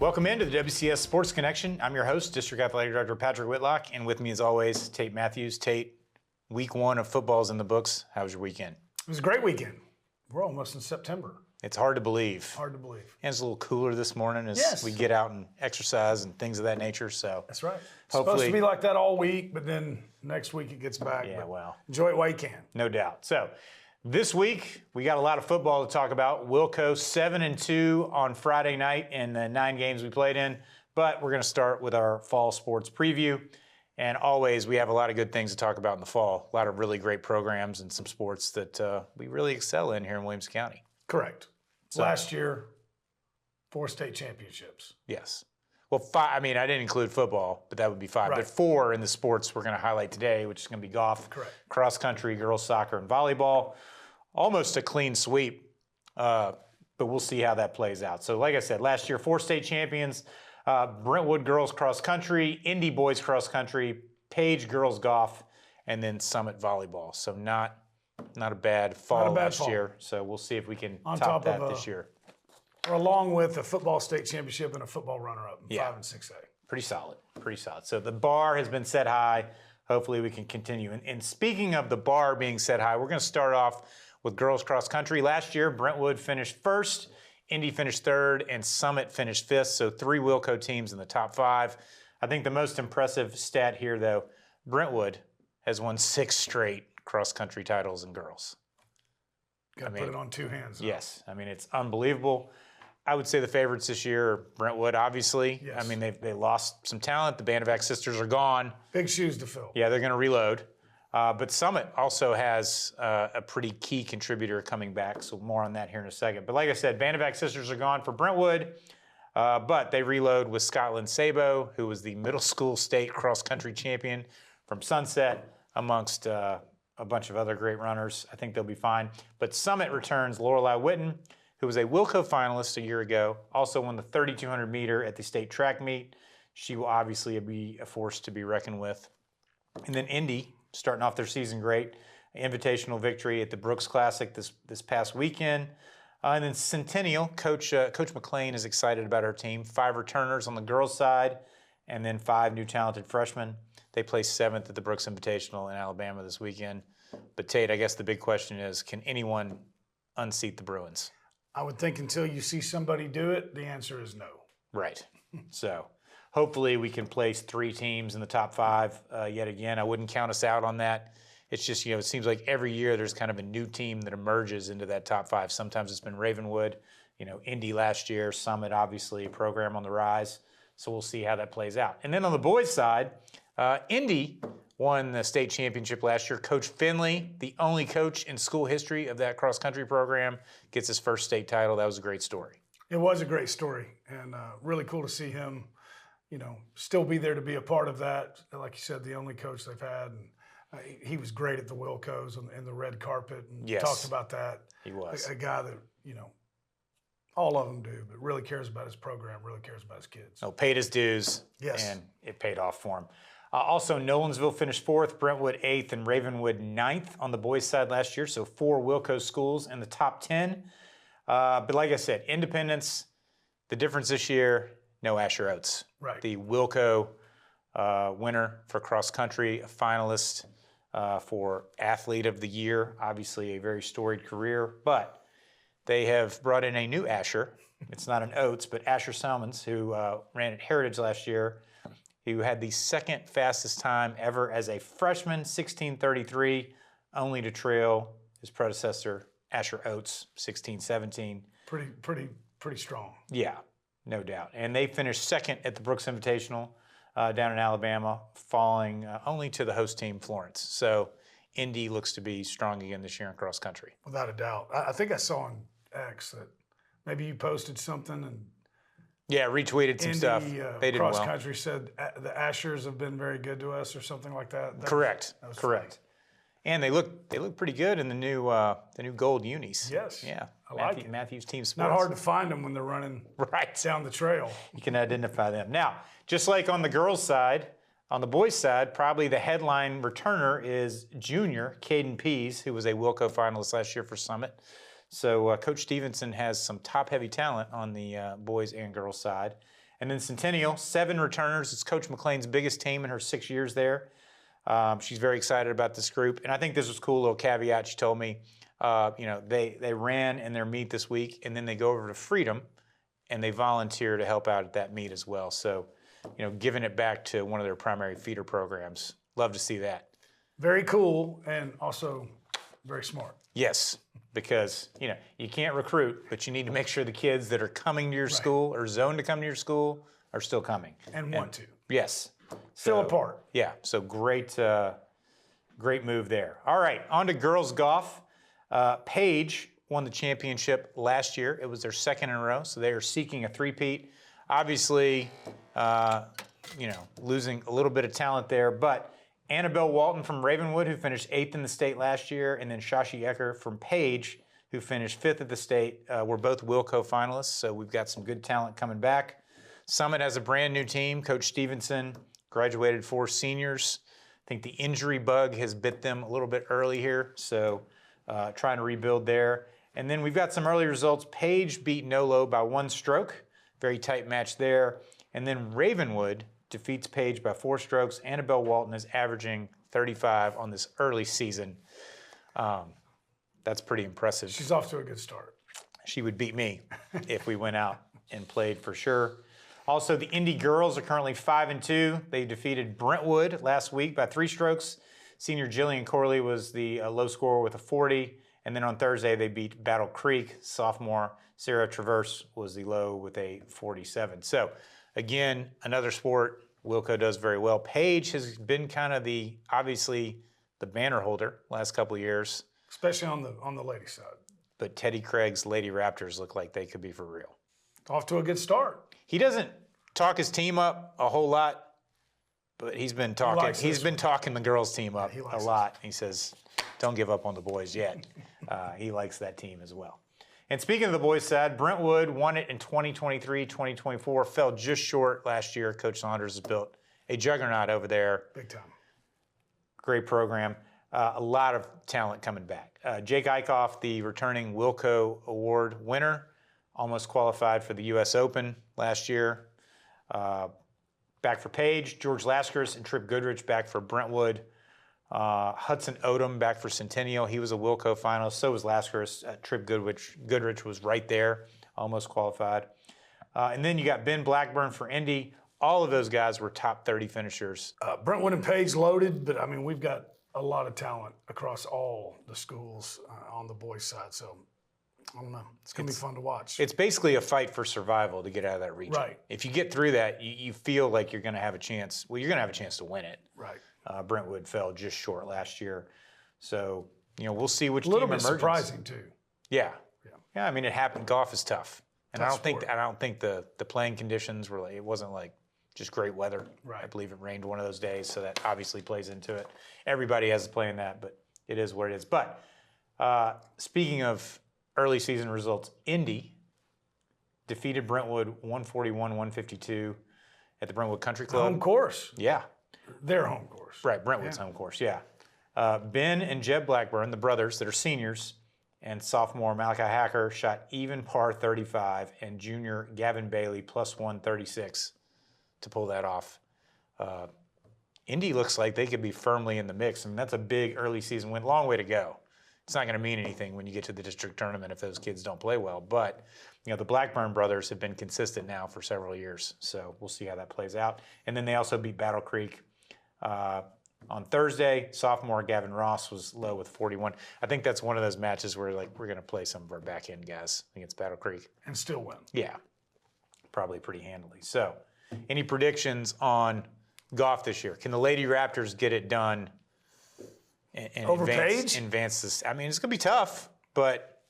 Welcome into the WCS Sports Connection. I'm your host, District Athletic Director Patrick Whitlock, and with me as always, Tate Matthews. Tate, week one of football's in the books. How was your weekend? It was a great weekend. We're almost in September. It's hard to believe. Hard to believe. And it's a little cooler this morning as Yes. we get out and exercise and things of that nature. So That's right. It's hopefully, supposed to be like that all week, but then next week it gets back. Yeah, but well. enjoy it while you can. No doubt. So this week, we got a lot of football to talk about. Wilco 7-2 on Friday night in the 9 games we played in. But we're going to start with our fall sports preview. And always, we have a lot of good things to talk about in the fall. A lot of really great programs and some sports that we really excel in here in Williamson County. Correct. So, Last year, 4 state championships. Yes. Well, 5, I mean, I didn't include football, but that would be 5. Right. But 4 in the sports we're going to highlight today, which is going to be golf, Correct. cross country, girls soccer, and volleyball. Almost a clean sweep, but we'll see how that plays out. So like I said, last year, 4 state champions, Brentwood girls cross country, Indy boys cross country, Page girls golf, and then Summit volleyball. So not a bad fall last year. So we'll see if we can top that this year. Or along with a football state championship and a football runner-up in 5 and 6A. Pretty solid, pretty solid. So the bar has been set high. Hopefully we can continue. And speaking of the bar being set high, we're going to start off with girls cross country. Last year, Brentwood finished first, Indy finished third, and Summit finished fifth. So 3 Wilco teams in the top 5. I think the most impressive stat here, though, Brentwood has won 6 straight cross country titles in girls. Got to put it on 2 hands. Yes. I mean, it's unbelievable. I would say the favorites this year are Brentwood, obviously. Yes. I mean, they lost some talent. The Bandavac sisters are gone. Big shoes to fill. Yeah, they're going to reload. But Summit also has a pretty key contributor coming back, so more on that here in a second. But like I said, Bandavac sisters are gone for Brentwood, but they reload with Scotland Sabo, who was the middle school state cross-country champion from Sunset, amongst a bunch of other great runners. I think they'll be fine. But Summit returns Lorelei Witten, who was a Wilco finalist a year ago, also won the 3,200 meter at the state track meet. She will obviously be a force to be reckoned with. And then Indy, starting off their season great, invitational victory at the Brooks Classic this past weekend. And then Centennial, Coach McLean is excited about our team. 5 returners on the girls' side, and then 5 new talented freshmen. They placed 7th at the Brooks Invitational in Alabama this weekend. But Tate, I guess the big question is, can anyone unseat the Bruins? I would think until you see somebody do it, the answer is no. Right. So hopefully we can place 3 teams in the top 5 yet again. I wouldn't count us out on that. It's just, it seems like every year there's kind of a new team that emerges into that top 5. Sometimes it's been Ravenwood, Indy last year, Summit, obviously, a program on the rise. So we'll see how that plays out. And then on the boys' side, Indy won the state championship last year. Coach Finley, the only coach in school history of that cross-country program, gets his first state title. That was a great story. It was a great story, and really cool to see him, still be there to be a part of that. Like you said, the only coach they've had, and he was great at the Wilcos and the red carpet, and Yes. talked about that. He was. A guy that, all of them do, but really cares about his program, really cares about his kids. Oh, paid his dues, Yes. and it paid off for him. Also, Nolensville finished 4th, Brentwood 8th, and Ravenwood 9th on the boys' side last year, so 4 Wilco schools in the top 10. But like I said, Independence, the difference this year, no Asher Oates. Right. The Wilco winner for cross country, a finalist for Athlete of the Year, obviously a very storied career, but they have brought in a new Asher. It's not an Oates, but Asher Salmons, who ran at Heritage last year, who had the 2nd fastest time ever as a freshman, 16:33, only to trail his predecessor, Asher Oates, 16:17. Pretty strong. Yeah, no doubt. And they finished 2nd at the Brooks Invitational down in Alabama, falling only to the host team, Florence. So Indy looks to be strong again this year in cross country. Without a doubt. I think I saw on X that maybe you posted something and Yeah, retweeted some Indy, stuff. They did well. Cross country said the Ashers have been very good to us or something like that. Correct. That was Correct. funny. And they look pretty good in the new gold unis. Yes. Yeah. I like it. Matthews Team Sports. Not hard to find them when they're running Right. down the trail. You can identify them. Now, just like on the girls' side, on the boys' side, probably the headline returner is junior Caden Pease, who was a Wilco finalist last year for Summit. So Coach Stevenson has some top-heavy talent on the boys and girls side. And then Centennial, 7 returners. It's Coach McLean's biggest team in her 6 years there. She's very excited about this group. And I think this was a cool little caveat she told me. They ran in their meet this week, and then they go over to Freedom, and they volunteer to help out at that meet as well. So, giving it back to one of their primary feeder programs. Love to see that. Very cool and also very smart. Yes, because, you can't recruit, but you need to make sure the kids that are coming to your school or zoned to come to your school are still coming. And want to. Yes. Still apart. Yeah, so great move there. All right, on to girls golf. Paige won the championship last year. It was their second in a row, so they are seeking a three-peat. Obviously, losing a little bit of talent there, but Annabelle Walton from Ravenwood, who finished 8th in the state last year, and then Shashi Ecker from Page, who finished 5th at the state, were both Wilco finalists, so we've got some good talent coming back. Summit has a brand new team. Coach Stevenson graduated 4 seniors. I think the injury bug has bit them a little bit early here, so trying to rebuild there. And then we've got some early results. Page beat Nolo by 1 stroke. Very tight match there. And then Ravenwood defeats Page by 4 strokes. Annabelle Walton is averaging 35 on this early season. That's pretty impressive. She's off to a good start. She would beat me if we went out and played for sure. Also, the Indy girls are currently 5-2. They defeated Brentwood last week by 3 strokes. Senior Jillian Corley was the low scorer with a 40. And then on Thursday, they beat Battle Creek. Sophomore Sarah Traverse was the low with a 47. So, again, another sport Wilco does very well. Paige has been kind of obviously the banner holder last couple of years. Especially on the ladies' side. But Teddy Craig's Lady Raptors look like they could be for real. Off to a good start. He doesn't talk his team up a whole lot, but he's been talking. He's been talking the girls' team up a lot. He says, "Don't give up on the boys yet." He likes that team as well. And speaking of the boys' side, Brentwood won it in 2023, 2024. Fell just short last year. Coach Saunders has built a juggernaut over there. Big time. Great program. A lot of talent coming back. Jake Eichhoff, the returning Wilco Award winner, almost qualified for the U.S. Open last year. Back for Page. George Lascaris and Trip Goodrich back for Brentwood. Hudson Odom back for Centennial. He was a Wilco finalist. So was Lascaris. Trip Goodrich was right there, almost qualified. And then you got Ben Blackburn for Indy. All of those guys were top 30 finishers. Brentwood and Page loaded, but, we've got a lot of talent across all the schools on the boys' side. So, I don't know. It's going to be fun to watch. It's basically a fight for survival to get out of that region. Right. If you get through that, you feel like you're going to have a chance. Well, you're going to have a chance to win it. Right. Brentwood fell just short last year. So, we'll see which team emerges. A emerges. little bit surprising, too. Yeah. It happened. Golf is tough. And Tough I don't think the playing conditions were it wasn't like just great weather. Right. I believe it rained one of those days, so that obviously plays into it. Everybody has to play in that, but it is what it is. But speaking of early season results, Indy defeated Brentwood 141-152 at the Brentwood Country Club. Home course. Yeah. Their home course. Right, Brentwood's home course, yeah. Ben and Jeb Blackburn, the brothers that are seniors, and sophomore Malachi Hacker shot even par 35, and junior Gavin Bailey plus 136 to pull that off. Indy looks like they could be firmly in the mix. That's a big early season win. Long way to go. It's not going to mean anything when you get to the district tournament if those kids don't play well. But, the Blackburn brothers have been consistent now for several years. So we'll see how that plays out. And then they also beat Battle Creek on Thursday. Sophomore Gavin Ross was low with 41. I think that's one of those matches where we're going to play some of our back end guys against Battle Creek. And still win. Yeah, probably pretty handily. So any predictions on golf this year? Can the Lady Raptors get it done and Over Page? advance this? It's going to be tough, but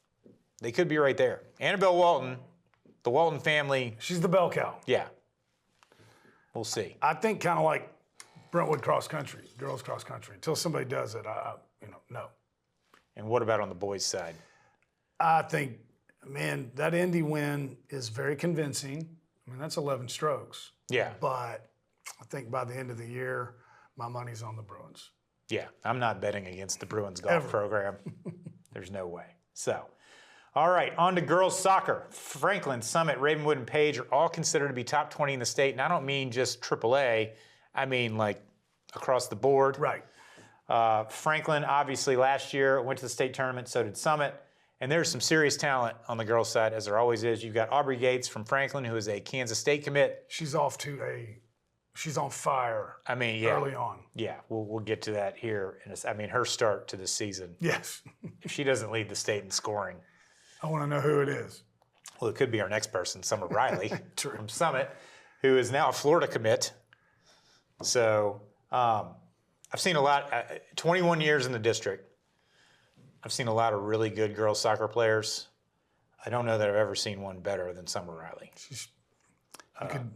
they could be right there. Annabelle Walton, the Walton family. She's the bell cow. Yeah. We'll see. I think kind of like Brentwood cross country, girls cross country. Until somebody does it, no. And what about on the boys' side? I think, that Indy win is very convincing. That's 11 strokes. Yeah. But I think by the end of the year, my money's on the Bruins. Yeah, I'm not betting against the Bruins golf program. There's no way. So, All right, on to girls soccer. Franklin, Summit, Ravenwood, and Page are all considered to be top 20 in the state. And I don't mean just AAA. I mean like across the board. Right. Franklin, obviously, last year went to the state tournament. So did Summit. And there's some serious talent on the girls' side, as there always is. You've got Aubrey Gates from Franklin, who is a Kansas State commit. She's on fire. I mean, yeah. Early on. Yeah, we'll get to that here. I mean, her start to the season. Yes. If she doesn't lead the state in scoring. I want to know who it is. Well, it could be our next person, Summer Riley True. from Summit, who is now a Florida commit. So I've seen a lot, 21 years in the district. I've seen a lot of really good girls soccer players. I don't know that I've ever seen one better than Summer Riley.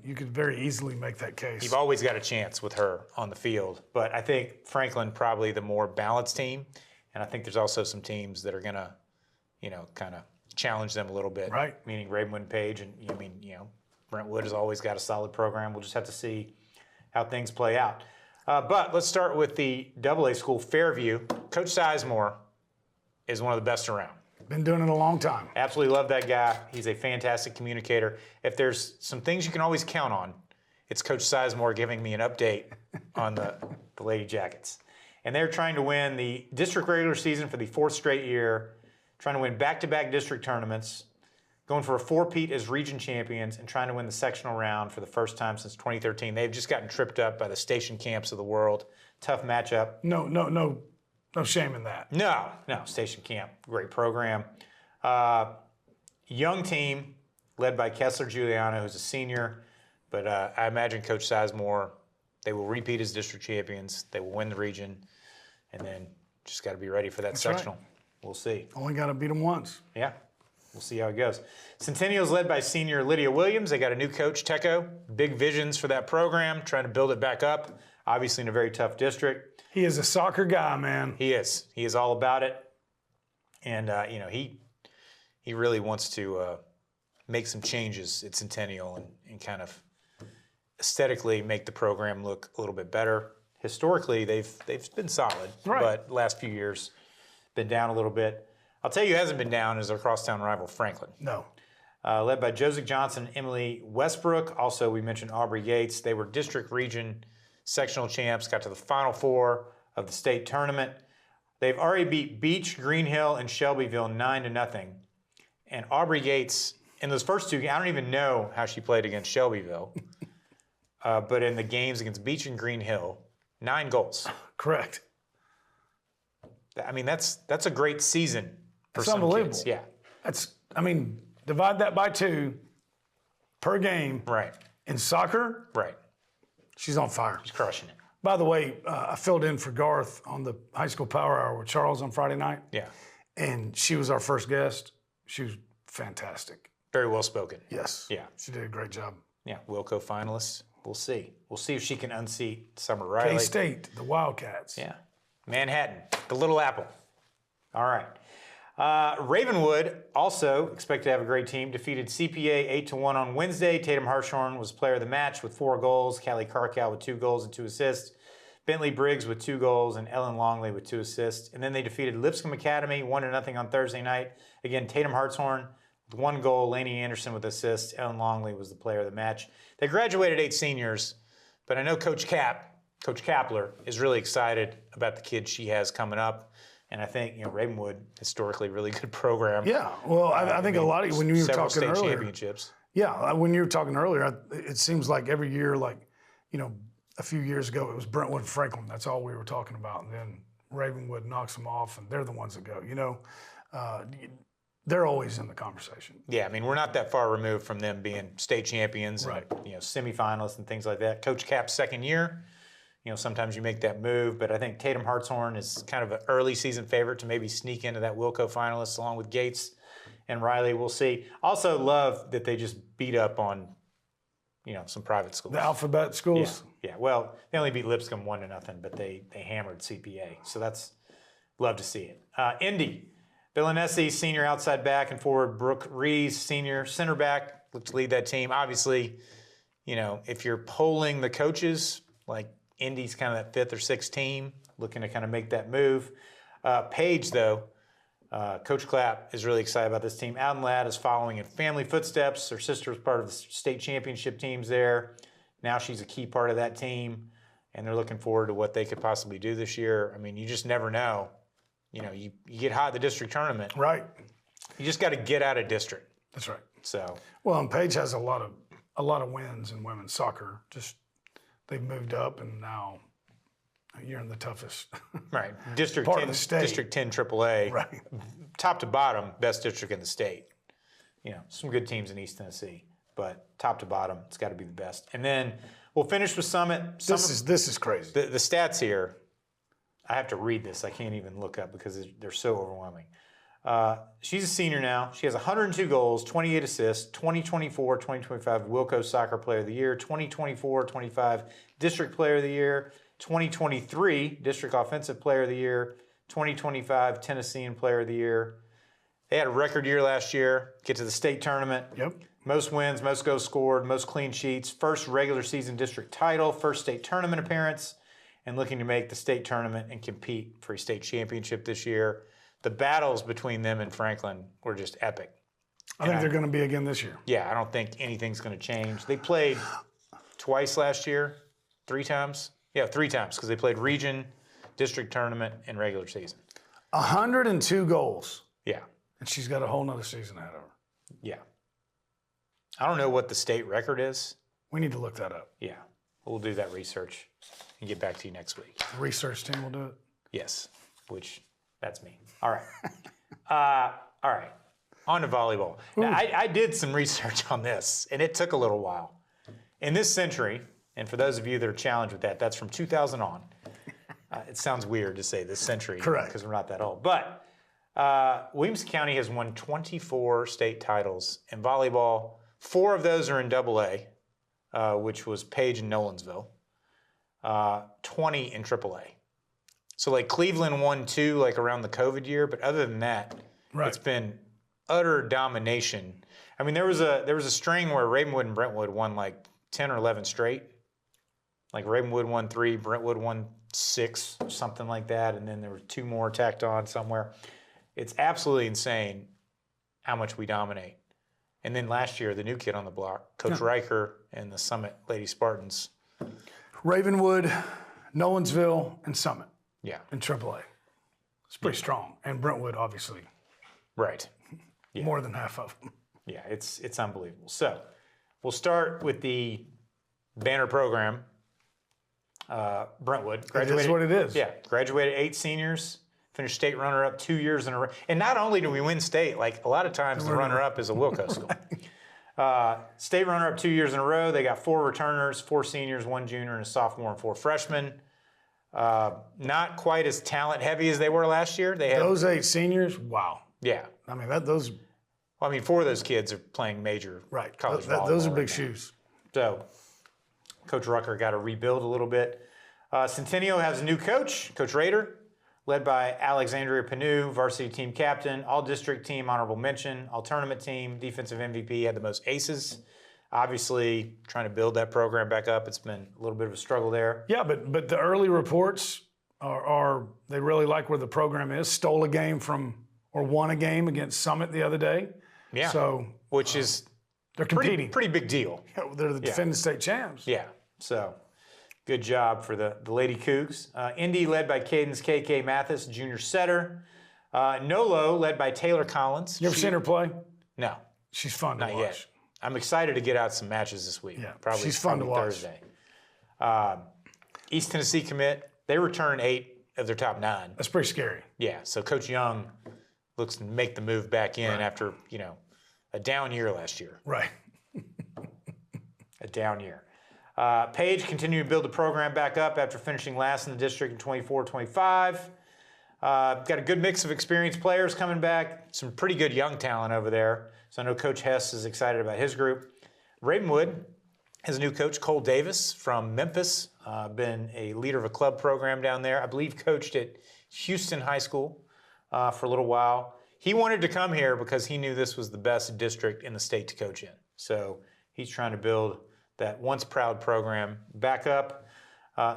You could very easily make that case. You've always got a chance with her on the field, but I think Franklin probably the more balanced team, and I think there's also some teams that are going to, kind of challenge them a little bit. Right. Meaning Ravenwood and Page, and Brentwood has always got a solid program. We'll just have to see how things play out. But let's start with the AA school, Fairview. Coach Sizemore is one of the best around. Been doing it a long time. Absolutely love that guy. He's a fantastic communicator. If there's some things you can always count on, it's Coach Sizemore giving me an update on the Lady Jackets. And they're trying to win the district regular season for the 4th straight year, trying to win back-to-back district tournaments, going for a 4-peat as region champions, and trying to win the sectional round for the first time since 2013. They've just gotten tripped up by the station camps of the world. Tough matchup. No shame in that. No, Station Camp, great program. Young team led by Kessler Giuliano, who's a senior. But I imagine Coach Sizemore, they will repeat as district champions. They will win the region. And then just got to be ready for that That's sectional. Right. We'll see. Only got to beat them once. Yeah, we'll see how it goes. Centennial's led by senior Lydia Williams. They got a new coach, Teco. Big visions for that program, trying to build it back up. Obviously in a very tough district. He is a soccer guy, man. He is. He is all about it. And, he really wants to make some changes at Centennial and kind of aesthetically make the program look a little bit better. Historically, they've been solid, right. But last few years been down a little bit. I'll tell you who hasn't been down is their crosstown rival, Franklin. No. Led by Joseph Johnson and Emily Westbrook. Also, we mentioned Aubrey Gates. They were district region sectional champs, got to the Final Four of the state tournament. They've already beat Beach, Green Hill, and Shelbyville 9-0. And Aubrey Gates, in those first two, I don't even know how she played against Shelbyville, but in the games against Beach and Green Hill, 9 goals. Correct. I mean, that's a great season for some unbelievable. kids. Yeah. Divide that by 2 per game. Right. In soccer, Right. she's on fire. She's crushing it. By the way, I filled in for Garth on the high school power hour with Charles on Friday night. Yeah. And she was our first guest. She was fantastic. Very well spoken. Yes. Yeah. She did a great job. Yeah. Wilco finalist. We'll see. We'll see if she can unseat Summer Riley. K-State, the Wildcats. Yeah. Manhattan, the Little Apple. All right. Ravenwood also expect to have a great team. Defeated CPA 8-1 on Wednesday. Tatum Harshorn was player of the match with 4 goals. Callie Carcal with 2 goals and 2 assists. Bentley Briggs with 2 goals and Ellen Longley with 2 assists. And then they defeated Lipscomb Academy 1-0 on Thursday night. Again, Tatum Harshorn with 1 goal. Laney Anderson with assists. Ellen Longley was the player of the match. They graduated 8 seniors, but I know Coach Kapler is really excited about the kids she has coming up. And I think, Ravenwood, historically, really good program. Yeah, well, I think a lot of when you were talking state earlier. Championships. Yeah, when you were talking earlier, it seems like every year, a few years ago, it was Brentwood and Franklin. That's all we were talking about. And then Ravenwood knocks them off, and they're the ones that go. They're always in the conversation. Yeah, we're not that far removed from them being state champions, right. And, semifinalists and things like that. Coach Cap's second year. Sometimes you make that move, but I think Tatum Hartshorn is kind of an early season favorite to maybe sneak into that Wilco finalist along with Gates and Riley. We'll see. Also love that they just beat up on, some private schools. The alphabet schools? Yeah. Well, they only beat Lipscomb 1-0, but they hammered CPA. So that's, love to see it. Indy, Villanesi, senior outside back and forward. Brooke Rees, senior center back, to lead that team. Obviously, if you're polling the coaches, Indy's kind of that 5th or 6th team, looking to kind of make that move. Page, though, Coach Clapp is really excited about this team. Alden Ladd is following in family footsteps. Her sister was part of the state championship teams there. Now she's a key part of that team, and they're looking forward to what they could possibly do this year. I mean, you just never know. You know, you get hot at the district tournament. Right. You just got to get out of district. That's right. So. Well, and Paige has a lot of wins in women's soccer. Just they've moved up, and now you're in the toughest Right. District part 10, of the state. District 10 AAA. Right. Top to bottom, best district in the state. You know, some good teams in East Tennessee, but top to bottom, it's got to be the best. And then we'll finish with Summit. This is crazy. The stats here, I have to read this. I can't even look up because they're so overwhelming. She's a senior now. She has 102 goals, 28 assists, 2024-2025 Wilco Soccer Player of the Year, 2024-25 District Player of the Year, 2023 District Offensive Player of the Year, 2025 Tennessean Player of the Year. They had a record year last year, get to the state tournament. Yep. Most wins, most goals scored, most clean sheets, first regular season district title, first state tournament appearance, and looking to make the state tournament and compete for a state championship this year. The battles between them and Franklin were just epic. I think they're going to be again this year. Yeah, I don't think anything's going to change. They played twice last year, 3 times. Yeah, 3 times because they played region, district tournament, and regular season. 102 goals. Yeah. And she's got a whole nother season ahead of her. Yeah. I don't know what the state record is. We need to look that up. Yeah. We'll do that research and get back to you next week. The research team will do it. Yes, which that's me. All right. All right. On to volleyball. Now, I did some research on this, and it took a little while. In this century, and for those of you that are challenged with that, that's from 2000 on. It sounds weird to say this century. Correct. Because we're not that old. But Williamson County has won 24 state titles in volleyball. 4 of those are in AA, which was Page and Nolensville. 20 in AAA. So like Cleveland won 2 like around the COVID year, but other than that, It's been utter domination. I mean, there was a string where Ravenwood and Brentwood won like 10 or 11 straight. Like Ravenwood won 3, Brentwood won 6, something like that, and then there were 2 more tacked on somewhere. It's absolutely insane how much we dominate. And then last year, the new kid on the block, Coach Riker and the Summit Lady Spartans. Ravenwood, Nolensville, and Summit. Yeah. In AAA. It's pretty strong. And Brentwood, obviously. Right. Yeah. More than half of them. Yeah, it's unbelievable. So we'll start with the banner program. Brentwood. It is what it is. Yeah, graduated 8 seniors, finished state runner-up 2 years in a row. And not only do we win state, like a lot of times the runner-up is a Wilco school. State runner-up 2 years in a row. They got 4 returners, 4 seniors, 1 junior, and a sophomore, and 4 freshmen. Not quite as talent-heavy as they were last year. They had those 8 seniors, wow. Yeah. I mean, those... Well, I mean, 4 of those kids are playing major college volleyball. Those are big right shoes. So Coach Rucker got to rebuild a little bit. Centennial has a new coach, Coach Rader, led by Alexandria Panu, varsity team captain, all-district team, honorable mention, all-tournament team, defensive MVP, had the most aces. Obviously, trying to build that program back up. It's been a little bit of a struggle there. Yeah, but the early reports are they really like where the program is. Stole a game or won a game against Summit the other day. Yeah. So which is they're competing. Pretty big deal. Yeah, they're the defending state champs. Yeah. So good job for the Lady Cougs. Indy led by Cadence KK Mathis, junior setter. Nolo led by Taylor Collins. You ever seen her play? No. She's fun to Not watch. Yet. I'm excited to get out some matches this week. Yeah, probably, she's fun to watch. Thursday. East Tennessee commit. They return 8 of their top 9. That's pretty scary. Yeah, so Coach Young looks to make the move back in after, a down year last year. Right. A down year. Page continued to build the program back up after finishing last in the district in 24-25. Got a good mix of experienced players coming back. Some pretty good young talent over there. So I know Coach Hess is excited about his group. Ravenwood has a new coach, Cole Davis from Memphis. Been a leader of a club program down there. I believe coached at Houston High School for a little while. He wanted to come here because he knew this was the best district in the state to coach in. So he's trying to build that once proud program back up.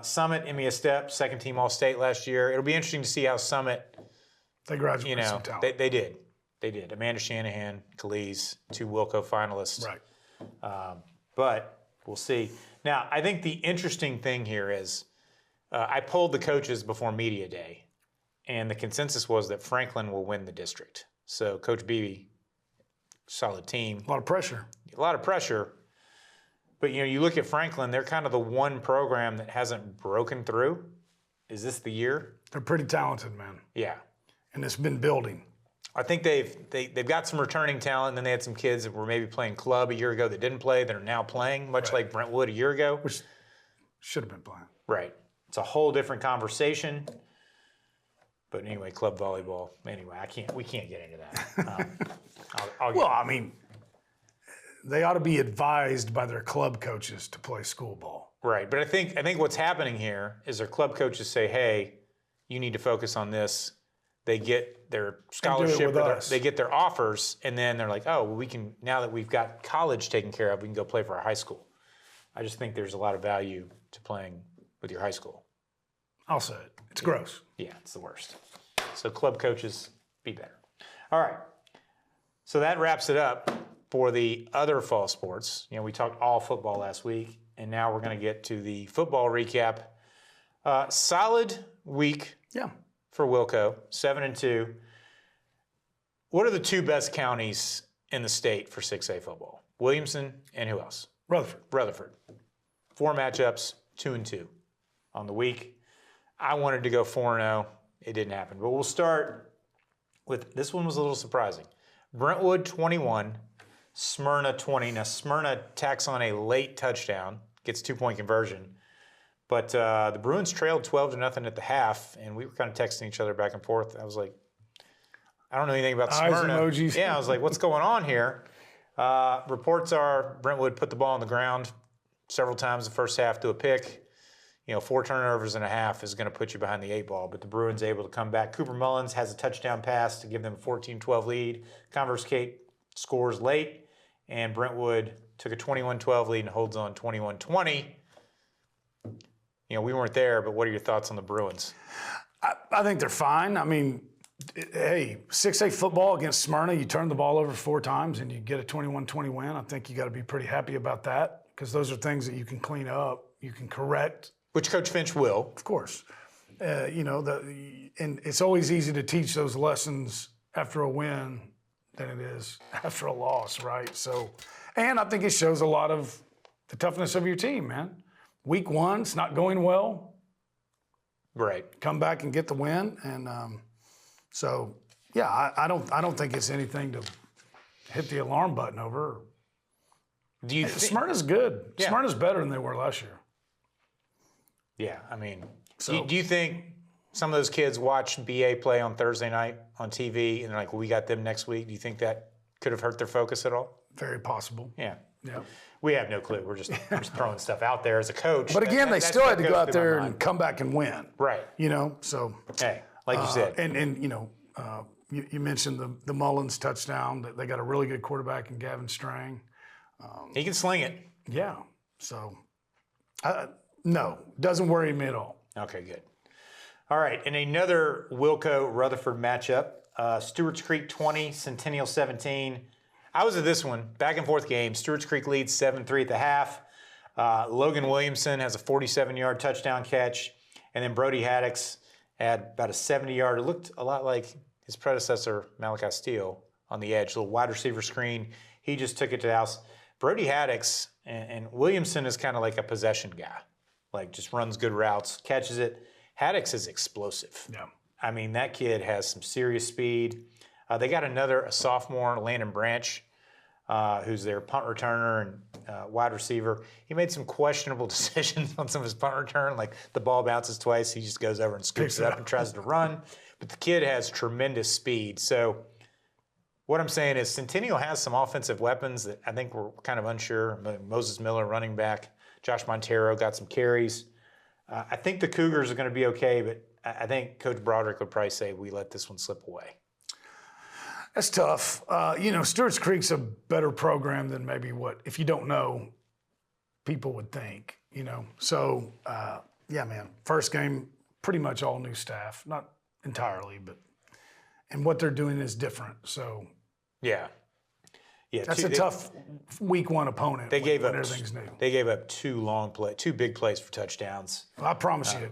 Summit, Emmy a step, second team All-State last year. It'll be interesting to see how Summit They graduated you know, some talent. they did. They did. Amanda Shanahan, Khalise, 2 Wilco finalists. Right. But we'll see. Now, I think the interesting thing here is I polled the coaches before media day, and the consensus was that Franklin will win the district. So Coach Beebe, solid team. A lot of pressure. A lot of pressure. But, you know, you look at Franklin, they're kind of the one program that hasn't broken through. Is this the year? They're pretty talented, man. Yeah. And it's been building. I think they've got some returning talent, and then they had some kids that were maybe playing club a year ago that didn't play that are now playing, much like Brentwood a year ago. Which should have been playing. Right. It's a whole different conversation. But anyway, club volleyball. Anyway, we can't get into that. Well, I mean, they ought to be advised by their club coaches to play school ball. Right. But I think what's happening here is their club coaches say, hey, you need to focus on this. They get their scholarship, they get their offers, and then they're like, oh, well, we can, now that we've got college taken care of, we can go play for our high school. I just think there's a lot of value to playing with your high school. I'll say it. It's gross. Yeah, it's the worst. So club coaches, be better. All right. So that wraps it up for the other fall sports. You know, we talked all football last week, and now we're going to get to the football recap. Solid week. Yeah. For Wilco, 7-2. What are the 2 best counties in the state for 6A football? Williamson and who else? Rutherford. 4 matchups, 2-2 on the week. I wanted to go 4-0. It didn't happen. But we'll start with, this one was a little surprising. Brentwood 21, Smyrna 20. Now Smyrna tacks on a late touchdown, gets 2-point conversion. But the Bruins trailed 12-0 at the half, and we were kind of texting each other back and forth. I was like, I don't know anything about Smyrna. Eyes emojis. Yeah, I was like, what's going on here? Reports are Brentwood put the ball on the ground several times the first half to a pick. You know, 4 turnovers and a half is going to put you behind the 8 ball, but the Bruins able to come back. Cooper Mullins has a touchdown pass to give them a 14-12 lead. Converse Tate scores late, and Brentwood took a 21-12 lead and holds on 21-20. You know, we weren't there, but what are your thoughts on the Bruins? I think they're fine. I mean, hey, 6A football against Smyrna, you turn the ball over 4 times and you get a 21-20 win. I think you got to be pretty happy about that because those are things that you can clean up, you can correct. Which Coach Finch will. Of course. You know, and it's always easy to teach those lessons after a win than it is after a loss, right? So, and I think it shows a lot of the toughness of your team, man. Week 1, it's not going well. Right. Come back and get the win, and so yeah, I don't think it's anything to hit the alarm button over. Do you? Smyrna's good. Yeah. Smyrna's better than they were last year. Yeah, I mean, So- do you think some of those kids watch BA play on Thursday night on TV and they're like, well, we got them next week? Do you think that could have hurt their focus at all? Very possible. Yeah. Yeah. We have no clue. We're just throwing stuff out there as a coach. But again, they That's still what had to goes go out through my there mind. and come back and win. Right. You know, so. Hey, like you said. And you know, you mentioned the Mullins touchdown. They got a really good quarterback in Gavin Strang. He can sling it. Yeah. So, no, doesn't worry me at all. Okay, good. All right, and another Wilco-Rutherford matchup. Stewart's Creek 20, Centennial 17. I was at this one, back and forth game. Stewart's Creek leads 7-3 at the half. Logan Williamson has a 47-yard touchdown catch. And then Brody Haddix had about a 70-yard. It looked a lot like his predecessor, Malachi Steele, on the edge. Little wide receiver screen. He just took it to the house. Brody Haddix and Williamson is kind of like a possession guy. Like just runs good routes, catches it. Haddix is explosive. Yeah. I mean, that kid has some serious speed. They got a sophomore, Landon Branch, who's their punt returner and wide receiver. He made some questionable decisions on some of his punt return. Like the ball bounces twice, he just goes over and scoops it up and tries to run. But the kid has tremendous speed. So what I'm saying is Centennial has some offensive weapons that I think we're kind of unsure. Moses Miller, running back. Josh Montero got some carries. I think the Cougars are going to be okay, but I think Coach Broderick would probably say we let this one slip away. That's tough. You know, Stewart's Creek's a better program than maybe what, if you don't know, people would think, you know. So, yeah, man, first game, pretty much all new staff. Not entirely, but and what they're doing is different. So Yeah. that's a tough week one opponent. They gave when up. everything's new. They gave up two big plays for touchdowns. I promise you,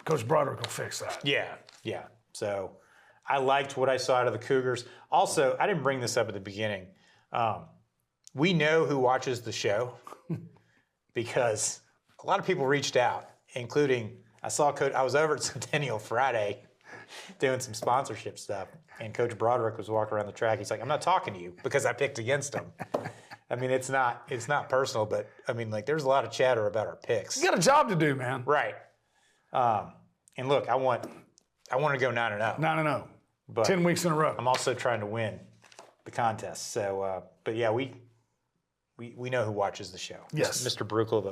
Coach Broderick will fix that. Yeah. So I liked what I saw out of the Cougars. Also, I didn't bring this up at the beginning. We know who watches the show because a lot of people reached out, including I was over at Centennial Friday doing some sponsorship stuff, and Coach Broderick was walking around the track. He's like, "I'm not talking to you because I picked against him." I mean, it's not personal, but I mean, like, there's a lot of chatter about our picks. You got a job to do, man. Right. And look, I want to go 9-0. 9-0. But 10 weeks in a row. I'm also trying to win the contest. So, but yeah, we know who watches the show. Yes. Mr. Brukel,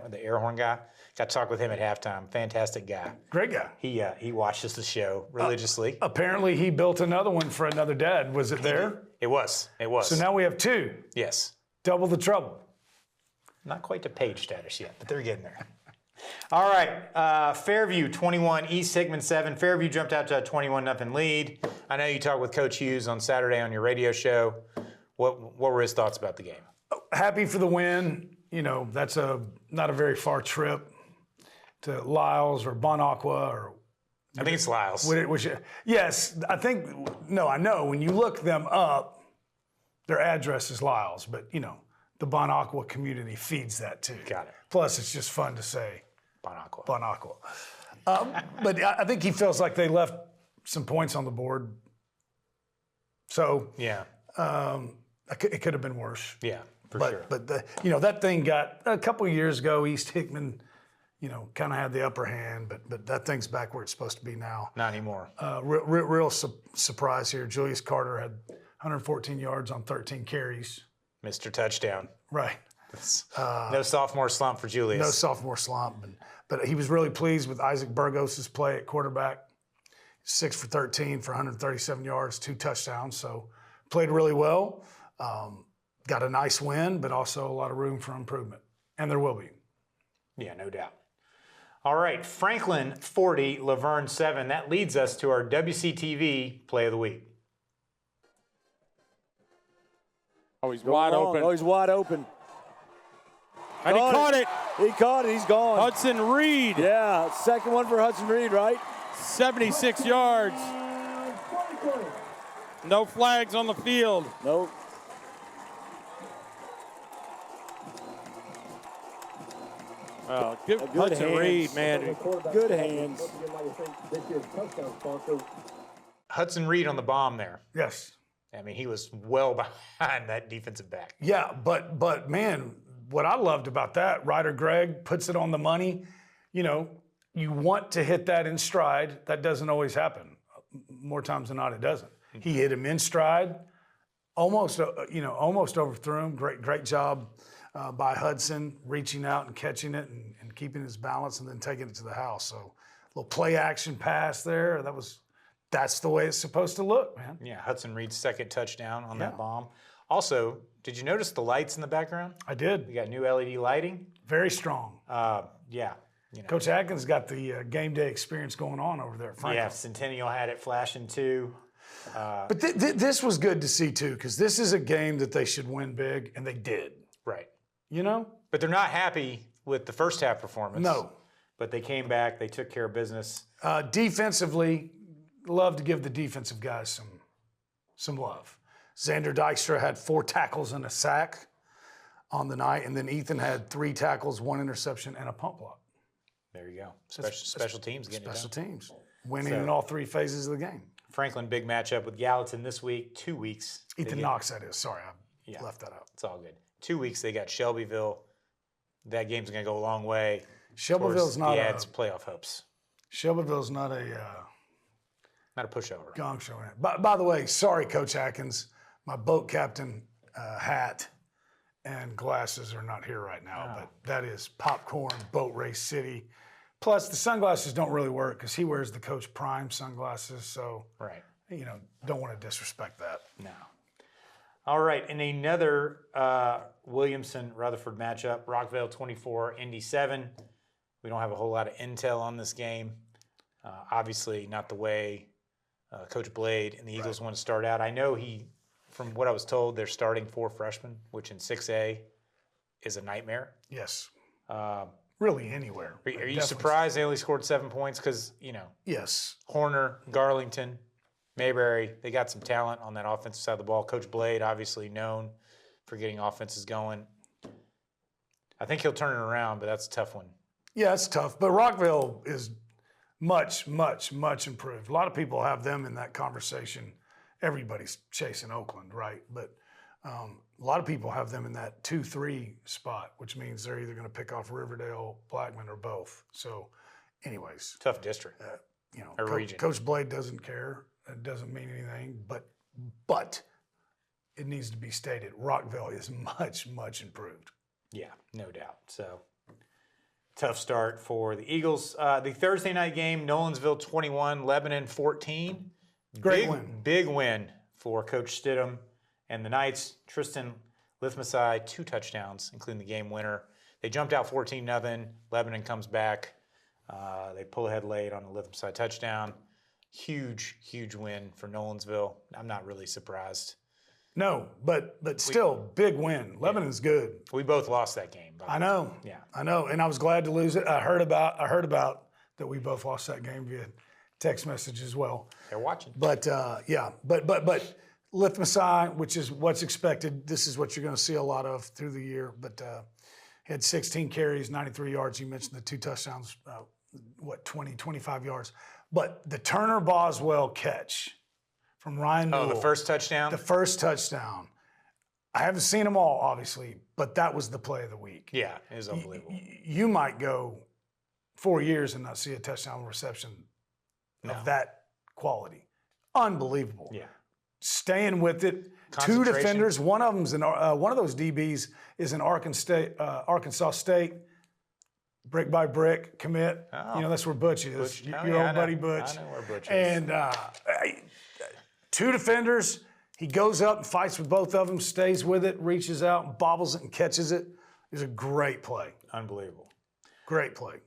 the air horn guy. Got to talk with him at halftime. Fantastic guy. Great guy. He watches the show religiously. Apparently, he built another one for another dad. Was it there? It was. So now we have 2. Yes. Double the trouble. Not quite to page status yet, but they're getting there. All right, Fairview 21, East Hickman 7. Fairview jumped out to a 21-0 lead. I know you talked with Coach Hughes on Saturday on your radio show. What were his thoughts about the game? Happy for the win. You know, that's not a very far trip to Lyles or Bon Aqua or. I think it's Lyles. Yes, I know. When you look them up, their address is Lyles, but you know, the Bon Aqua community feeds that too. Got it. Plus, it's just fun to say. Bon Aqua. Bon Aqua. But I think he feels like they left some points on the board. So Yeah. it could have been worse. Yeah, for sure. But that thing got a couple of years ago. East Hickman, kind of had the upper hand, but that thing's back where it's supposed to be now. Not anymore. Real surprise here. Julius Carter had 114 yards on 13 carries. Mr. Touchdown. Right. No sophomore slump for Julius. No sophomore slump. But he was really pleased with Isaac Burgos' play at quarterback. 6 for 13 for 137 yards, 2 touchdowns. So played really well. Got a nice win, but also a lot of room for improvement. And there will be. Yeah, no doubt. All right, Franklin 40, Laverne 7. That leads us to our WCTV Play of the Week. Oh, he's wide open. Oh, he's wide open. And he caught it. He caught it. He's gone. Hudson Reed. Yeah, second one for Hudson Reed, right? 76 yards. No flags on the field. Nope. Oh, good Hudson hands. Reed, man. Good hands. Hudson Reed on the bomb there. Yes. I mean, he was well behind that defensive back. Yeah, but man, what I loved about that, Ryder Gregg puts it on the money. You want to hit that in stride. That doesn't always happen. More times than not, it doesn't. He hit him in stride, almost overthrew him. Great job by Hudson, reaching out and catching it and keeping his balance and then taking it to the house. So a little play action pass there. That's the way it's supposed to look, man. Yeah, Hudson Reed's second touchdown on Yeah. that bomb. Also, did you notice the lights in the background? I did. We got new LED lighting. Very strong. Yeah. Coach Atkins got the game day experience going on over there at Franklin. Yeah, Centennial had it flashing too. But this was good to see too, because this is a game that they should win big, and they did. Right. But they're not happy with the first half performance. No. But they came back. They took care of business. Defensively, love to give the defensive guys some love. Xander Dykstra had 4 tackles and a sack on the night, and then Ethan had 3 tackles, 1 interception, and a punt block. There you go. Special teams getting Special it done. teams. Winning in all 3 phases of the game. Franklin, big matchup with Gallatin this week. 2 weeks. Ethan Knox, that is. Sorry, I left that out. It's all good. 2 weeks, they got Shelbyville. That game's going to go a long way. Shelbyville's not Ad's playoff hopes. Shelbyville's not a Not a pushover. gong show. By the way, sorry, Coach Atkins. My boat captain hat and glasses are not here right now, but that is Popcorn Boat Race City. Plus, the sunglasses don't really work because he wears the Coach Prime sunglasses, so Right. Don't want to disrespect that. No. All right, in another Williamson-Rutherford matchup, Rockville 24, Indy 7. We don't have a whole lot of intel on this game. Obviously, not the way Coach Blade and the Eagles want to start out. I know from what I was told, they're starting 4 freshmen, which in 6A is a nightmare. Yes. Really anywhere. Are you surprised they only scored 7 points? Because, Yes. Horner, Garlington, Mayberry, they got some talent on that offensive side of the ball. Coach Blade, obviously known for getting offenses going. I think he'll turn it around, but that's a tough one. Yeah, it's tough. But Rockville is much, much, much improved. A lot of people have them in that conversation. Everybody's chasing Oakland, right? But a lot of people have them in that 2-3 spot, which means they're either going to pick off Riverdale, Blackman, or both. So, anyways. Tough district. Region. Coach Blade doesn't care. It doesn't mean anything. But it needs to be stated, Rockville is much, much improved. Yeah, no doubt. So, tough start for the Eagles. The Thursday night game, Nolensville 21, Lebanon 14. Great win. Big win for Coach Stidham and the Knights. Tristan Lithmasai, 2 touchdowns, including the game winner. They jumped out 14-0. Lebanon comes back. They pull ahead late on the Lithmasai touchdown. Huge, huge win for Nolensville. I'm not really surprised. No, but still, big win. Lebanon's good. We both lost that game. I know. Yeah. I know, and I was glad to lose it. I heard about that we both lost that game via text message as well. They're watching. But but Lithmasai, which is what's expected. This is what you're going to see a lot of through the year. But he had 16 carries, 93 yards. You mentioned the 2 touchdowns, 20, 25 yards. But the Turner Boswell catch from Ryan Newell. Oh, the first touchdown? The first touchdown. I haven't seen them all, obviously, but that was the play of the week. Yeah, it was unbelievable. You might go 4 years and not see a touchdown reception of that quality. Unbelievable. Yeah. Staying with it. 2 defenders. One of them's one of those DBs is in Arkansas State. Brick by brick commit. Oh. That's where Butch is. Your old buddy Butch. I know where Butch is. And 2 defenders. He goes up and fights with both of them, stays with it, reaches out, and bobbles it and catches it. It was a great play. Unbelievable. Great play.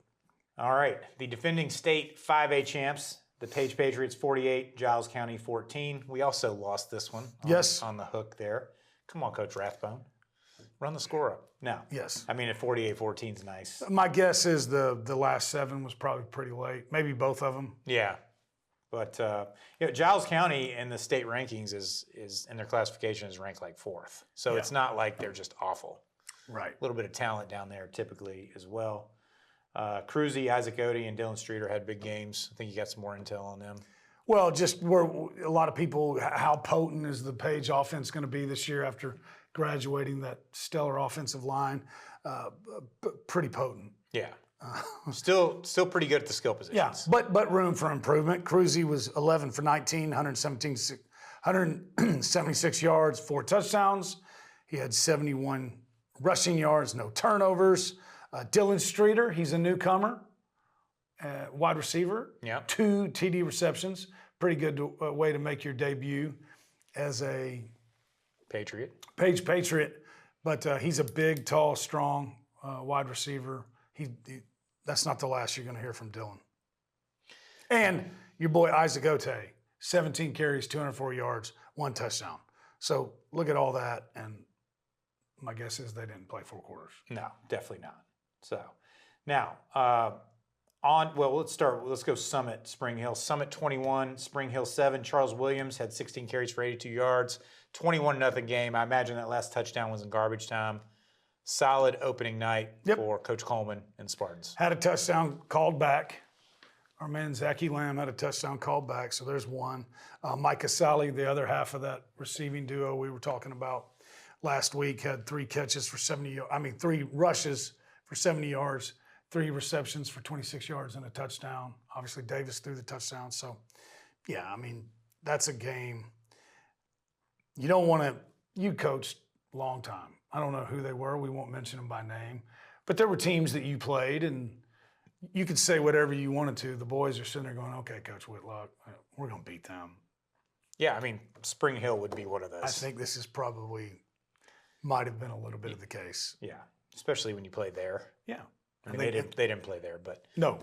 All right. The defending state 5A champs, the Page Patriots 48, Giles County 14. We also lost this one on the hook there. Come on, Coach Rathbone. Run the score up. No. Yes. I mean, at 48-14 is nice. My guess is the last 7 was probably pretty late. Maybe both of them. Yeah. But Giles County in the state rankings is in their classification is ranked like 4th. So it's not like they're just awful. Right. A little bit of talent down there typically as well. Cruzy, Isaac Odie, and Dylan Streeter had big games. I think you got some more intel on them. Well, just where a lot of people, how potent is the Page offense going to be this year after graduating that stellar offensive line? Pretty potent. Yeah. Still pretty good at the skill positions. Yeah, but room for improvement. Cruzy was 11 for 19, 176 yards, 4 touchdowns. He had 71 rushing yards, no turnovers. Dylan Streeter, he's a newcomer, wide receiver. Yeah. 2 TD receptions. Pretty good way to make your debut as a Patriot. Page Patriot. But he's a big, tall, strong wide receiver. That's not the last you're going to hear from Dylan. And your boy Isaac Ote, 17 carries, 204 yards, 1 touchdown. So look at all that, and my guess is they didn't play 4 quarters. No, definitely not. So now let's go Summit, Spring Hill. Summit 21, Spring Hill 7. Charles Williams had 16 carries for 82 yards, 21-0 game. I imagine that last touchdown was in garbage time. Solid opening night for Coach Coleman and Spartans. Had a touchdown called back. Our man Zachy Lamb had a touchdown called back, so there's 1. Micah Sally, the other half of that receiving duo we were talking about last week, had 3 catches for 3 rushes for 70 yards, 3 receptions for 26 yards and a touchdown. Obviously, Davis threw the touchdown. So, yeah, I mean, that's a game. You don't want to – you coached a long time. I don't know who they were. We won't mention them by name. But there were teams that you played, and you could say whatever you wanted to. The boys are sitting there going, okay, Coach Whitlock, we're going to beat them. Yeah, I mean, Spring Hill would be one of those. I think this is probably might have been a little bit of the case. Yeah, especially when you play there. Yeah. I mean, they didn't play there, but No,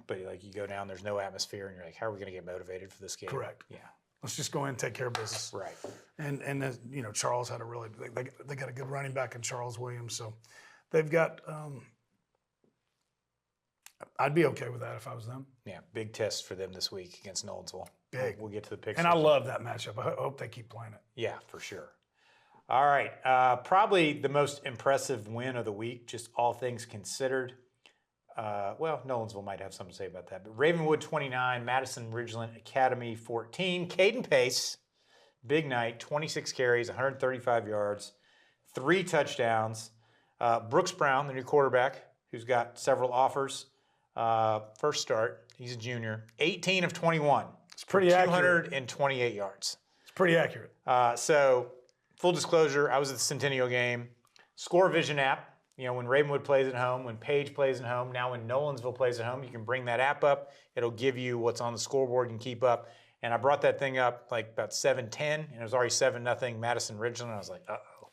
but like you go down, there's no atmosphere, and you're like, how are we going to get motivated for this game? correct. Yeah. Let's just go in and take care of business. Right. And Charles had they got a good running back in Charles Williams, so they've got. I'd be okay with that if I was them. Yeah. Big test for them this week against Nolensville. Big. We'll get to the picks. And I love that matchup. I hope they keep playing it. Yeah, for sure. All right. Probably the most impressive win of the week, just all things considered. Well, Nolensville might have something to say about that. But Ravenwood 29, Madison Ridgeland Academy 14. Caden Pace, big night, 26 carries, 135 yards, 3 touchdowns. Brooks Brown, the new quarterback, who's got several offers. First start, he's a junior, 18 of 21. It's pretty accurate. 228 yards. It's pretty accurate. So, full disclosure, I was at the Centennial game. Score Vision app, when Ravenwood plays at home, when Page plays at home, now when Nolensville plays at home, you can bring that app up. It'll give you what's on the scoreboard and keep up. And I brought that thing up like about 7:10, and it was already 7-0 Madison Ridgeland. I was like, uh-oh.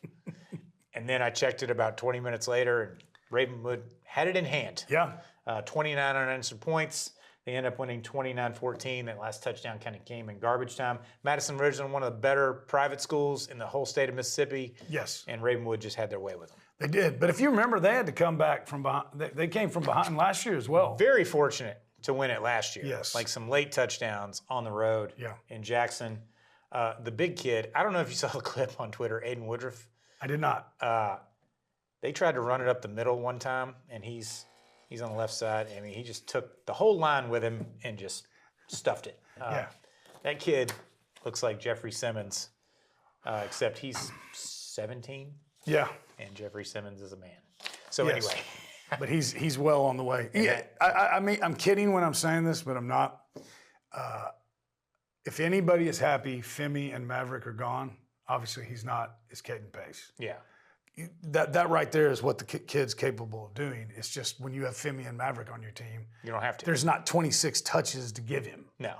And then I checked it about 20 minutes later, and Ravenwood had it in hand. Yeah. 29 unanswered points. They end up winning 29-14. That last touchdown kind of came in garbage time. Madison Ridgeland, one of the better private schools in the whole state of Mississippi. Yes. And Ravenwood just had their way with them. They did. But if you remember, they had to come back from behind. They came from behind last year as well. Very fortunate to win it last year. Yes. Like some late touchdowns on the road in Jackson. The big kid, I don't know if you saw the clip on Twitter, Aiden Woodruff. I did not. They tried to run it up the middle one time, and he's on the left side. I mean, he just took the whole line with him and just stuffed it. That kid looks like Jeffrey Simmons, except he's 17. Yeah. And Jeffrey Simmons is a man. So Yes. anyway. But he's well on the way. Yeah, I mean, I'm kidding when I'm saying this, but I'm not. If anybody is happy, Femi and Maverick are gone. Obviously, he's not. It's Caden Pace. Yeah. That right there is what the kid's capable of doing. It's just when you have Femi and Maverick on your team, You don't have to. there's not 26 touches to give him. No.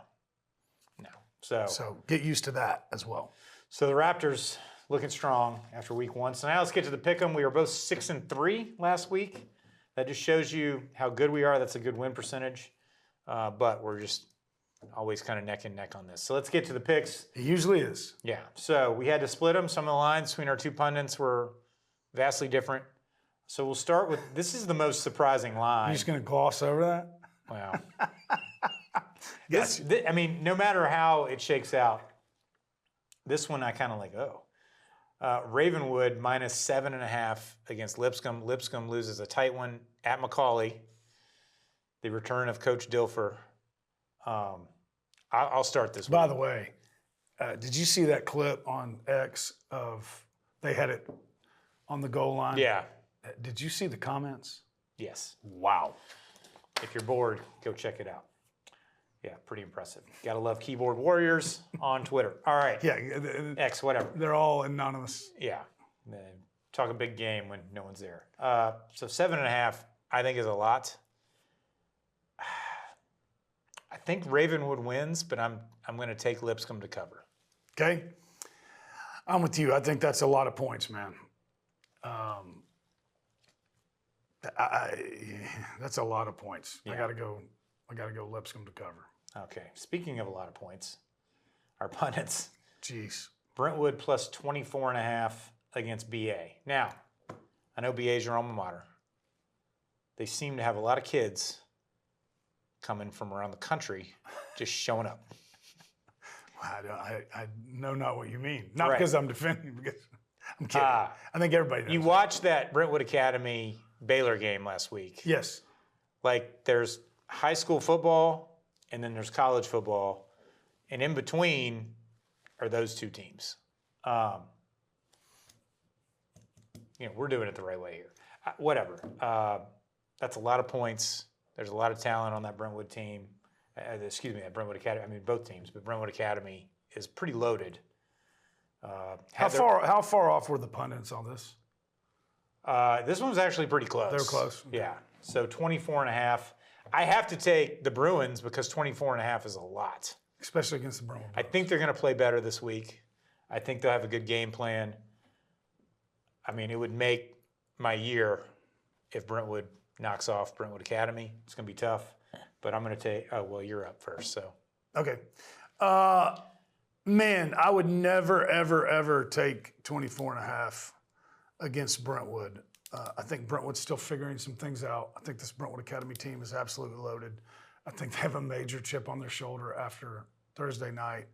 So get used to that as well. the Raptors looking strong after week 1. So now let's get to the pick'em. We were both 6-3 last week. That just shows you how good we are. That's a good win percentage. But we're just always kind of neck and neck on this. So let's get to the picks. It usually is. Yeah. So we had to split them. Some of the lines between our two pundits were vastly different. So we'll start with, this is the most surprising line. You're just going to gloss over that? Wow. I mean, no matter how it shakes out, this one I kind of like, Ravenwood minus 7.5 against Lipscomb. Lipscomb loses a tight one at McCauley. The return of Coach Dilfer. I'll start this one. By the way, did you see that clip on X of they had it on the goal line? Yeah. Did you see the comments? Yes. Wow. If you're bored, go check it out. Yeah, pretty impressive. Gotta love keyboard warriors on Twitter. All right. Yeah. X, whatever. They're all anonymous. Yeah. Talk a big game when no one's there. So 7.5, I think, is a lot. I think Ravenwood wins, but I'm going to take Lipscomb to cover. Okay. I'm with you. I think that's a lot of points, man. That's a lot of points. Yeah. I gotta go Lipscomb to cover. Okay. Speaking of a lot of points, our pundits. Jeez. Brentwood plus 24.5 against BA. Now, I know BA is your alma mater. They seem to have a lot of kids coming from around the country just showing up. I know not what you mean. Not Right. because I'm defending, because I'm kidding. I think everybody knows. You watched that Brentwood Academy Baylor game last week. Yes. Like, there's high school football and then there's college football, and in between are those two teams. We're doing it the right way here. Whatever. That's a lot of points. There's a lot of talent on that Brentwood team. That Brentwood Academy. I mean, both teams, but Brentwood Academy is pretty loaded. How far off were the pundits on this? This one was actually pretty close. They were close. Yeah. So 24.5. I have to take the Bruins because 24.5 is a lot. Especially against the Bruins. I think they're going to play better this week. I think they'll have a good game plan. I mean, it would make my year if Brentwood knocks off Brentwood Academy. It's going to be tough, but I'm going to take. Oh well, you're up first, so. Okay. Man, I would never, ever, ever take 24.5 against Brentwood. I think Brentwood's still figuring some things out. I think this Brentwood Academy team is absolutely loaded. I think they have a major chip on their shoulder after Thursday night,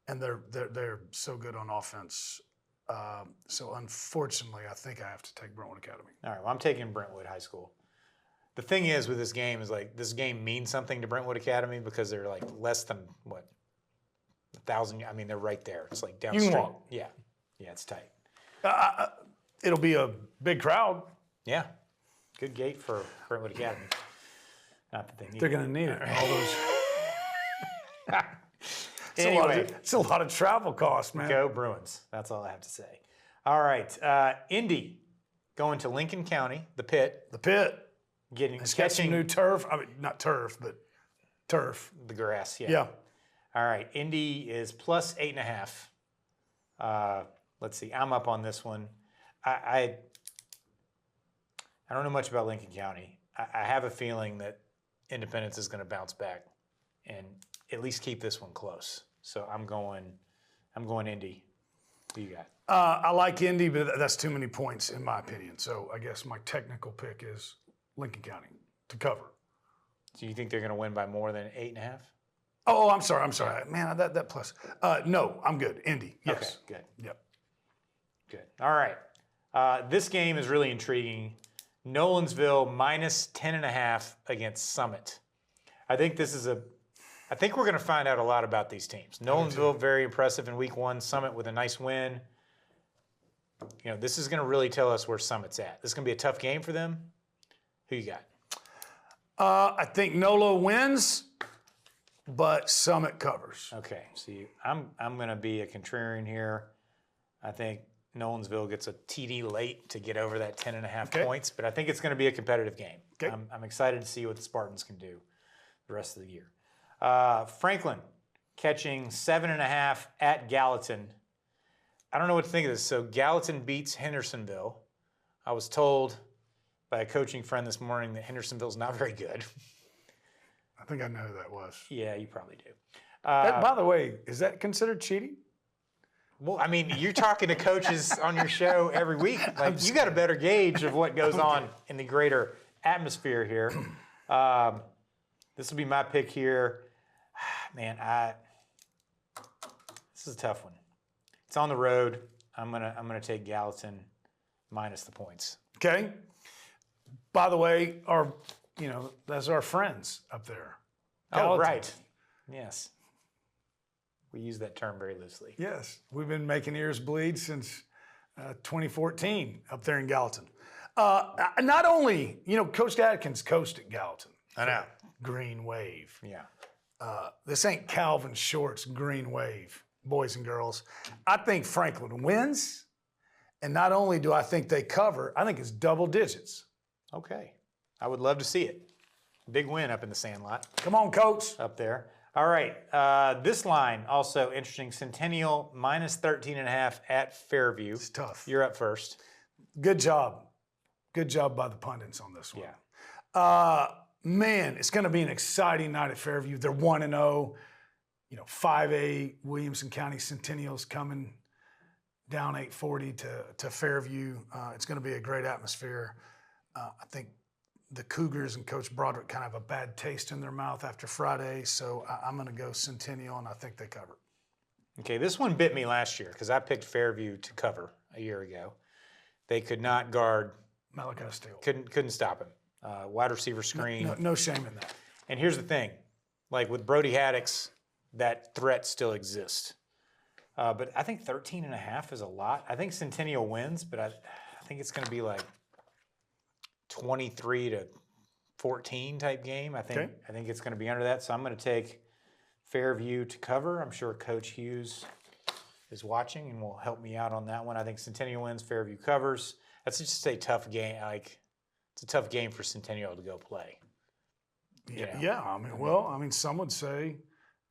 and they're so good on offense. So unfortunately, I think I have to take Brentwood Academy. All right, well, I'm taking Brentwood High School. The thing is with this game is like this game means something to Brentwood Academy because they're like less than what 1,000. I mean, they're right there. It's like down You can street. walk. Yeah, it's tight. It'll be a big crowd. Yeah, good gate for Brentwood Academy. Not that they need. They're going to need it. All those. Anyway, It's a lot of travel costs, man. go Bruins. That's all I have to say. All right, Indy going to Lincoln County, the Pit, The Pit. catching Got some new turf. I mean, not turf, but turf. the grass. Yeah. All right, Indy is plus 8.5. Let's see, I'm up on this one. I don't know much about Lincoln County. I have a feeling that Independence is going to bounce back and at least keep this one close. So I'm going Indy. Who you got? I like Indy, but that's too many points in my opinion. So I guess my technical pick is Lincoln County to cover. Do you think they're going to win by more than 8.5? Oh, I'm sorry. Man, that plus. No, I'm good. Indy. Yes. Okay, good. Yep. Good. All right. This game is really intriguing. Nolensville minus 10.5 against Summit. I think we're going to find out a lot about these teams. Nolensville, very impressive in week 1. Summit with a nice win. You know, this is going to really tell us where Summit's at. This is going to be a tough game for them. Who you got? I think Nolo wins, but Summit covers. Okay. See, I'm going to be a contrarian here. I think Nolensville gets a TD late to get over that 10.5 points, but I think it's going to be a competitive game. Okay. I'm excited to see what the Spartans can do the rest of the year. Franklin catching 7.5 at Gallatin. I don't know what to think of this. So Gallatin beats Hendersonville. I was told by a coaching friend this morning that Hendersonville's not very good. I think I know who that was. Yeah, you probably do. By the way, is that considered cheating? Well, I mean, you're talking to coaches on your show every week. Like, you got a better gauge of what goes on in the greater atmosphere here. This will be my pick here. Man, this is a tough one. It's on the road. I'm gonna take Gallatin minus the points. Okay. By the way, that's our friends up there. Oh, Gallatin. right. Yes. We use that term very loosely. Yes, we've been making ears bleed since 2014 up there in Gallatin. Not only, Coach Atkins coached at Gallatin. I know. Green Wave. Yeah. This ain't Calvin Short's Green Wave, boys and girls. I think Franklin wins, and not only do I think they cover, I think it's double digits. Okay. I would love to see it. Big win up in the Sandlot. Come on, Coach. Up there. All right. This line also interesting. Centennial minus 13.5 at Fairview. It's tough. You're up first. Good job. Good job by the pundits on this one. Yeah. Man, it's going to be an exciting night at Fairview. They're 1-0. 5A Williamson County Centennials coming down 840 to Fairview. It's going to be a great atmosphere. I think the Cougars and Coach Broderick kind of have a bad taste in their mouth after Friday, so I'm going to go Centennial, and I think they cover. Okay, this one bit me last year because I picked Fairview to cover a year ago. They could not guard. Malachi Steele. Couldn't stop him. Wide receiver screen. No shame in that. And here's the thing. Like with Brody Haddix, that threat still exists. But I think 13.5 is a lot. I think Centennial wins, but I think it's going to be like 23-14 type game. I think it's going to be under that. So I'm going to take Fairview to cover. I'm sure Coach Hughes is watching and will help me out on that one. I think Centennial wins, Fairview covers. That's just a tough game. It's a tough game for Centennial to go play. Yeah. Some would say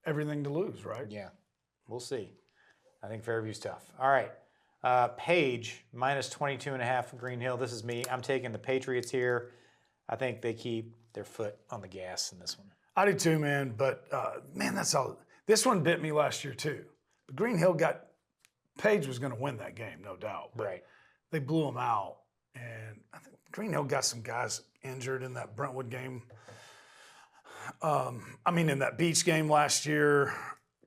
everything to lose, right? Yeah, we'll see. I think Fairview's tough. All right. Page, minus 22.5 for Green Hill. This is me. I'm taking the Patriots here. I think they keep their foot on the gas in this one. I do too, man. But, man, that's all. This one bit me last year too. But Green Hill Page was going to win that game, no doubt. But Right. they blew him out. And I think Green Hill got some guys injured in that Brentwood game. In that Beach game last year.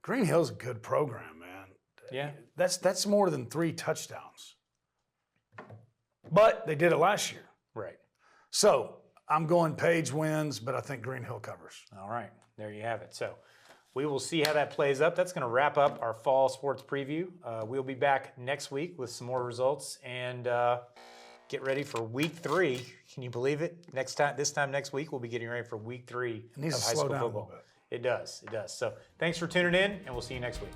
Green Hill's a good program, man. Yeah. That's more than 3 touchdowns. But they did it last year. Right. So I'm going Page wins, but I think Green Hill covers. All right. There you have it. So we will see how that plays up. That's going to wrap up our fall sports preview. We'll be back next week with some more results and get ready for week 3. Can you believe it? This time next week, we'll be getting ready for week 3 It needs of to high slow school down football. a little bit. It does. So thanks for tuning in, and we'll see you next week.